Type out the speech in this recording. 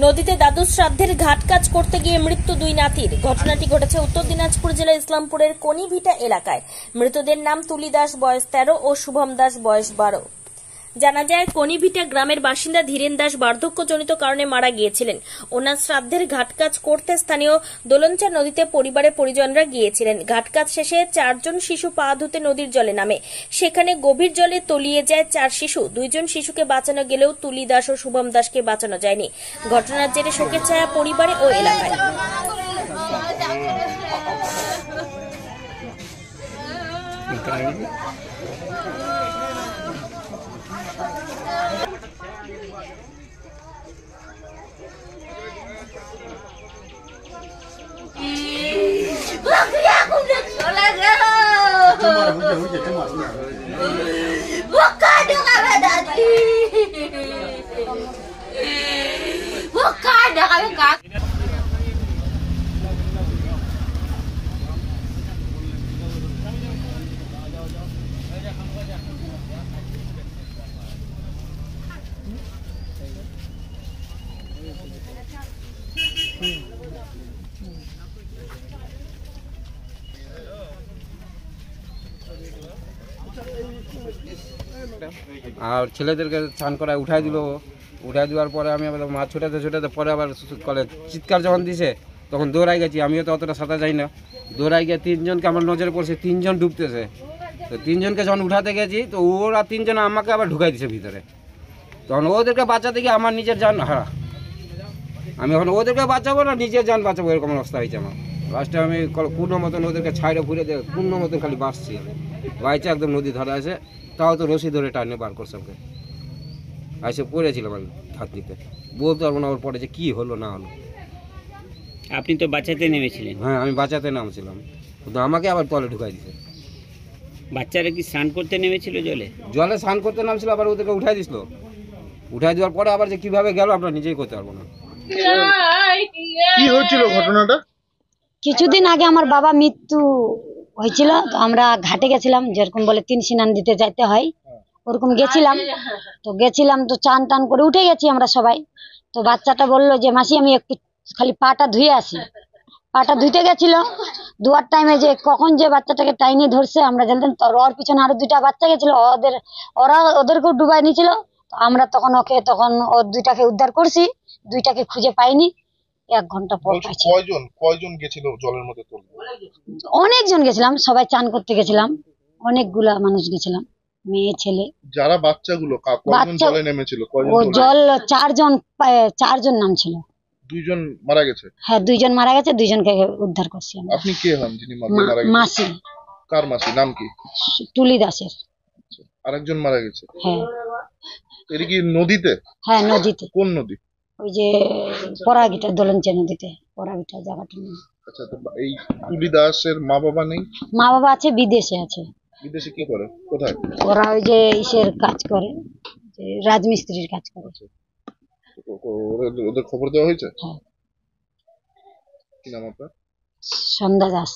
নদীতে দ্বাদশ শ্রাদ্ধের ঘাট কাজ করতে গিয়ে মৃত্যু দুই নাতির। ঘটনাটি ঘটেছে উত্তর দিনাজপুর জেলার ইসলামপুরের কনিভিটা এলাকায়। মৃতদের নাম তুলি দাস বয়স 13 ও শুভম দাস বয়স 12। জানা যায় কনিভিটা গ্রামের বাসিন্দা ধীরেন দাস বার্ধক্যজনিত কারণে মারা গিয়েছিলেন। ওনার শ্রাদ্ধের ঘাট কাজ করতে স্থানীয় দোলনচা নদীতে পরিবারের পরিজনরা গিয়েছিলেন। ঘাট কাজ শেষে 4 জন শিশু পা ধুতে নদীর জলে নামে। সেখানে গভীর জলে তলিয়ে যায় 4 শিশু। 2 জন শিশুকে বাঁচানো গেলেও তুলি দাস ও শুভম দাসকে বাঁচানো যায়নি। ঘটনার জেরে শোকের ছায়া পরিবারে ও এলাকায়। আর ছেলেদেরকে স্নান করায় উঠাই দিল। উঠাই দেওয়ার পরে আমি আবার মাছ ছুটাতে ছুটাতে পরে আবার কলে চিৎকার যখন দিছে তখন দৌড়াই গেছি। আমিও তো অতটা সাঁতার যাই না। দৌড়াই গিয়ে 3 জনকে আমার নজরে পড়ছে, 3 জন ডুবতেছে। তো 3 জনকে যখন উঠাতে গেছি তো ওরা 3 জন আমাকে আবার ঢুকাই দিছে ভিতরে। তখন ওদেরকে বাঁচাতে গিয়ে আমার নিজের জান হারা। আমি এখন ওদেরকে বাঁচাবো না নিজের জান বাঁচাবো, এরকম অবস্থা হয়েছে আমার। লাস্টে আমি কোনো মতন ওদেরকে ছাইড়ে ফুড়ে দিয়ে কোনো মতন খালি বাঁচছি। বাইচে একদম নদী ধরা আছে, তাও তো রশি ধরে টানে বার করছে ওকে। এসে পড়েছিলাম আমি হাত নিতে, বলতে পারবো না ওর পরে যে কী হলো না হলো। আপনি তো বাঁচাতে নেমেছিলেন? হ্যাঁ, আমি বাঁচাতে নামছিলাম, কিন্তু আমাকে আবার তলে ঢুকাই দিছে। বাচ্চারা কি স্নান করতে নেমেছিল জলে? জলে স্নান করতে নামছিল, আবার ওদেরকে উঠাই দিছিল। উঠাই দেওয়ার পরে আবার যে কীভাবে গেল আমরা নিজেই করতে পারবো না। কি হয়েছিল ঘটনাটা? কিছুদিন আগে আমার বাবা মৃত্যু হয়েছিল, তো আমরা ঘাটে গেছিলাম, যেরকম বলে 3 স্নান দিতে যাইতে হয় ওরকম গেছিলাম। তো চান টান করে উঠে গেছি আমরা সবাই। তো বাচ্চাটা বললো যে মাসি আমি একটু খালি পাটা ধুয়ে আসি। পাটা ধুইতে গেছিল, ধোয়ার টাইমে যে কখন যে বাচ্চাটাকে টাইনি ধরছে আমরা জানতাম। তো ওর পিছনে আরো 2টা বাচ্চা গেছিল, ওদেরকেও ডুবাই নিয়েছিল। তো আমরা তখন ও 2টাকে উদ্ধার করছি, 2টাকে খুঁজে পাইনি। 1 ঘন্টা পর পাইছি। কয়জন গেছিল জলের মধ্যে? অনেকজন গেছিলাম, সবাই চান করতে গেছিলাম, অনেকগুলা মানুষ গেছিলাম, মেয়ে ছেলে। যারা বাচ্চাগুলো কয়জন জলে নেমেছিল? ও জল 4 জন নাম ছিল। 2 জন মারা গেছে? হ্যাঁ, 2 জন মারা গেছে, 2 জনকে উদ্ধার করছি আমরা। আপনি কে হন যিনি মারা গেছেন? মাসি। কার মাসি? নাম কি? তুলি দাসের। আরেকজন মারা গেছে? হ্যাঁ। এটা কি নদীতে? হ্যাঁ, নদীতে। কোন নদী? ওই যে পরাগিটা, দোলনচা নদীতে, পরাগিটা জায়গাটা নেই। আচ্ছা, তো এই তুলি দাসের মা বাবা নেই? মা বাবা আছে, বিদেশে আছে। বিদেশে কি করে? কোথায়? ওরা ওই যে ইসের কাজ করে, যে রাজমিস্ত্রির কাজ করে। ওদের খবর দেওয়া হয়েছে? হ্যাঁ। কি নাম আপনার? সন্ধ্যা দাস।